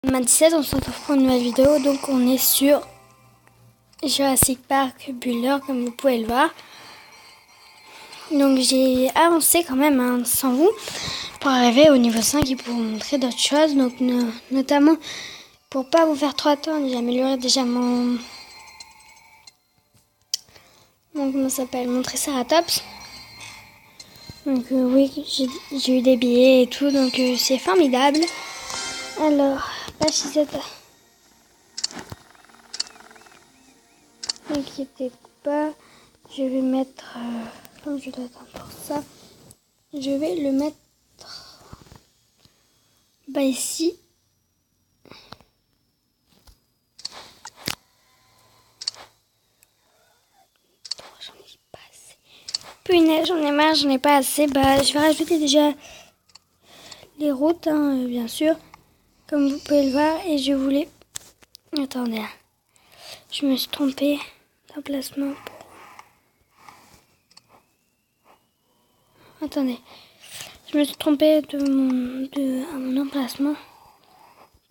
17, on se retrouve pour une nouvelle vidéo. Donc on est sur Jurassic Park Buller, comme vous pouvez le voir. Donc j'ai avancé quand même sans vous pour arriver au niveau 5 et pour vous montrer d'autres choses. Donc notamment pour pas vous faire trop attendre, j'ai amélioré déjà mon comment ça s'appelle, mon Triceratops. Donc oui, j'ai eu des billets et tout, donc c'est formidable. Alors, page 17. N'inquiétez pas, je vais mettre, comme je dois attendre pour ça, je vais le mettre ici. J'en ai pas assez. Punaise, j'en ai marre, j'en ai pas assez. Je vais rajouter déjà les routes, bien sûr, comme vous pouvez le voir. Et je voulais... Attendez, je me suis trompée d'emplacement. Attendez, je me suis trompée à mon emplacement,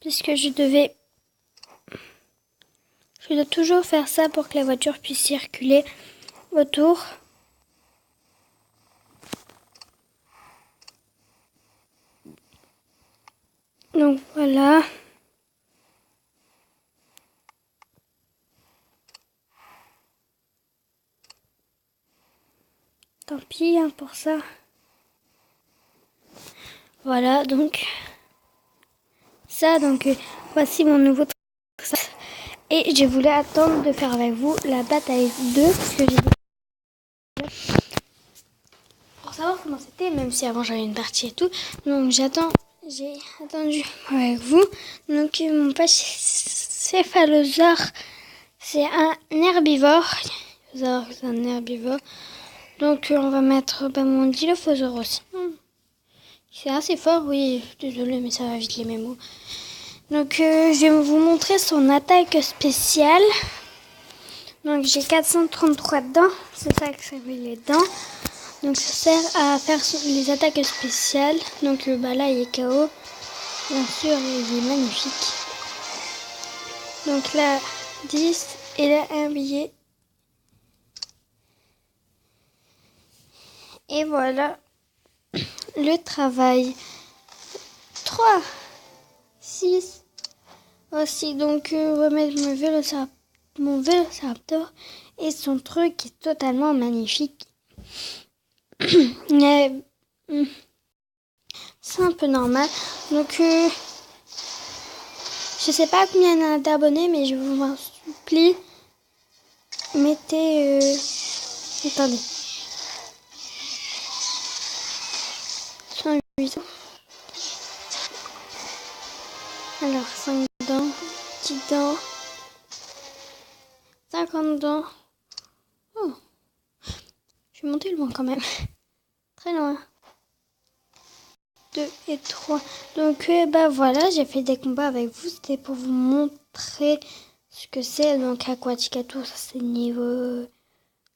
puisque je dois toujours faire ça pour que la voiture puisse circuler autour. Donc voilà. Tant pis pour ça. Voilà, donc ça, voici mon nouveau truc. Et je voulais attendre de faire avec vous la bataille 2 parce que pour savoir comment c'était, même si avant j'avais une partie et tout. Donc j'ai attendu avec vous. Donc mon céphalosaure, c'est un herbivore. C'est un herbivore. Donc on va mettre mon dilophosaure aussi. C'est assez fort, oui, désolé, mais ça va vite les mémos. Donc je vais vous montrer son attaque spéciale. Donc j'ai 433 dents, c'est ça que ça veut les dents. Donc ça sert à faire les attaques spéciales. Donc là il est KO. Bien sûr, il est magnifique. Donc là 10 et là un billet. Et voilà le travail. 3, 6 aussi. Donc remettre mon vélociraptor et son truc est totalement magnifique. Mais c'est un peu normal. Donc je sais pas combien il y en a d'abonnés, mais je vous en supplie, mettez attendez, 108. Alors 5 dents, 10 dents, 50 dents. Oh, je vais monter loin quand même. Très loin. 2 et 3. Donc voilà, j'ai fait des combats avec vous. C'était pour vous montrer ce que c'est. Donc Aquatica Tour, ça c'est niveau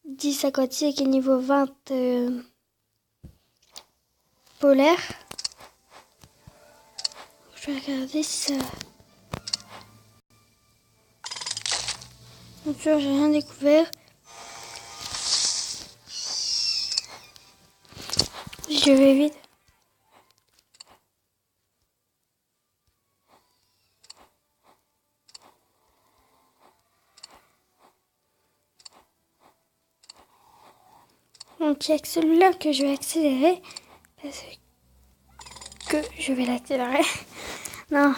10 aquatique et niveau 20 polaire. Je vais regarder si ça... Bien sûr, j'ai rien découvert. Je vais vite. Donc il y a que celui-là que je vais accélérer. Parce que je vais l'accélérer. Non.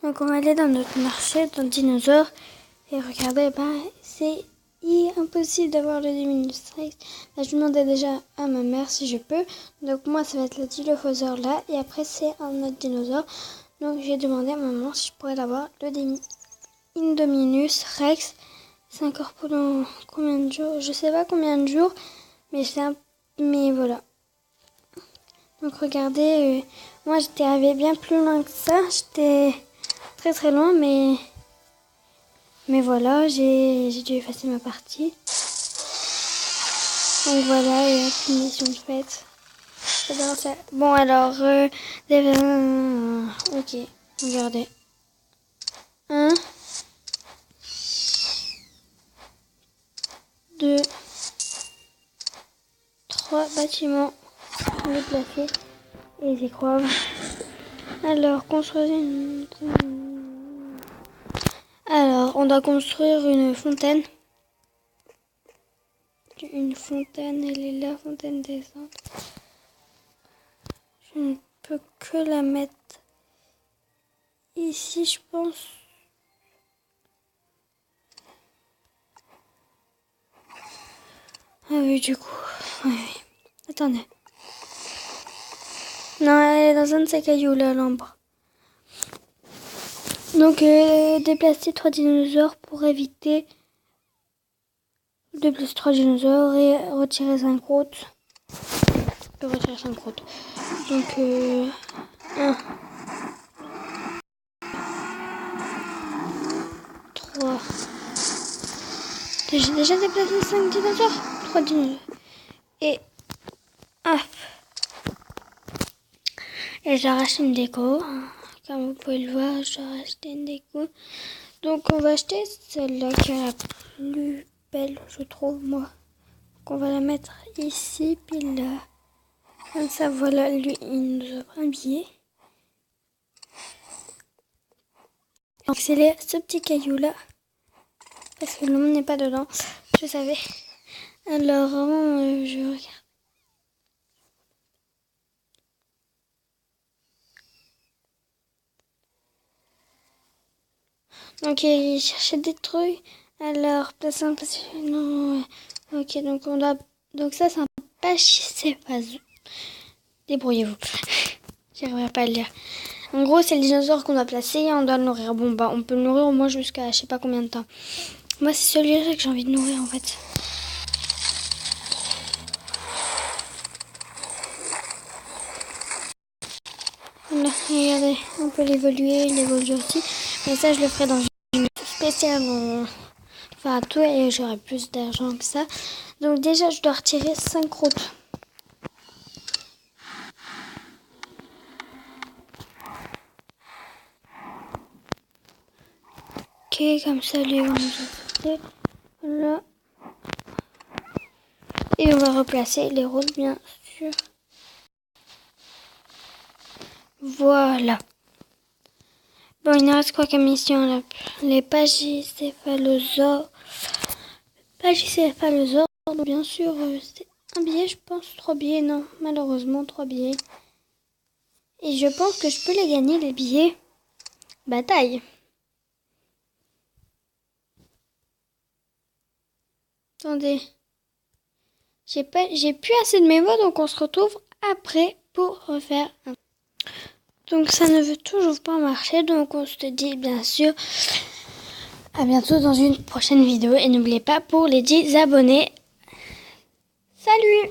Donc on va aller dans notre marché, dans le dinosaure. Et regardez, c'est impossible d'avoir le Diminustrix. Je demandais déjà à ma mère si je peux. Donc moi ça va être le dilophosaure là. Et après c'est un autre dinosaure. Donc j'ai demandé à maman si je pourrais l'avoir, le Indominus Rex. C'est encore pendant combien de jours? Je sais pas combien de jours. Mais mais voilà. Donc regardez, moi j'étais arrivée bien plus loin que ça. J'étais très très loin, mais voilà, j'ai dû effacer ma partie. Donc voilà, il y a une mission de fête. J'adore ça. Bon alors, ok. Regardez. 1, 2, 3 bâtiments déplacés et des écrouves. Alors, construire une... Alors, on doit construire une fontaine. Une fontaine, elle est là, fontaine des Indes. Je ne peux que la mettre ici, je pense. Ah oui, du coup. Oui. Attendez. Non, elle est dans un de ces cailloux là, en bas. Donc, déplacer 3 dinosaures pour éviter de plus 3 dinosaures et retirer 5 routes. Je peux retirer 5 routes. Donc, 1, 3. J'ai déjà déplacé 5 dinosaures. 3 dinosaures. Et hop. Et j'ai racheté une déco. Comme vous pouvez le voir, j'ai racheté une déco. Donc on va acheter celle-là qui est la plus belle, je trouve, moi. Donc on va la mettre ici, puis là. Comme ça, voilà, lui, il nous offre un billet. Donc c'est ce petit caillou-là. Parce que le monde n'est pas dedans. Je savais. Alors, je regarde. Donc il cherchait des trucs. Alors, place un non. Ok, donc on doit. Donc ça, c'est un pachycéphale. Débrouillez-vous. J'arriverai pas à le lire. En gros, c'est le dinosaure qu'on doit placer et on doit le nourrir. Bon, bah, on peut le nourrir au moins jusqu'à je sais pas combien de temps. Moi, c'est celui-là que j'ai envie de nourrir en fait. Voilà, regardez, on peut l'évoluer, il évolue aussi. Mais ça, je le ferai dans une spéciale. Enfin, tout et j'aurai plus d'argent que ça. Donc, déjà, je dois retirer 5 routes. Ok, comme ça, lui, on nous a fait. Voilà. Et on va replacer les routes, bien sûr. Voilà. Bon, il nous reste quoi comme mission là? Les pachycéphalosaures. Pachycéphalosaures, bien sûr, c'est un billet, je pense. 3 billets, non. Malheureusement, 3 billets. Et je pense que je peux les gagner, les billets. Bataille. Attendez. J'ai plus assez de mémoire, donc on se retrouve après pour refaire un. Donc ça ne veut toujours pas marcher, donc on se dit bien sûr à bientôt dans une prochaine vidéo. Et n'oubliez pas pour les 10 abonnés. Salut!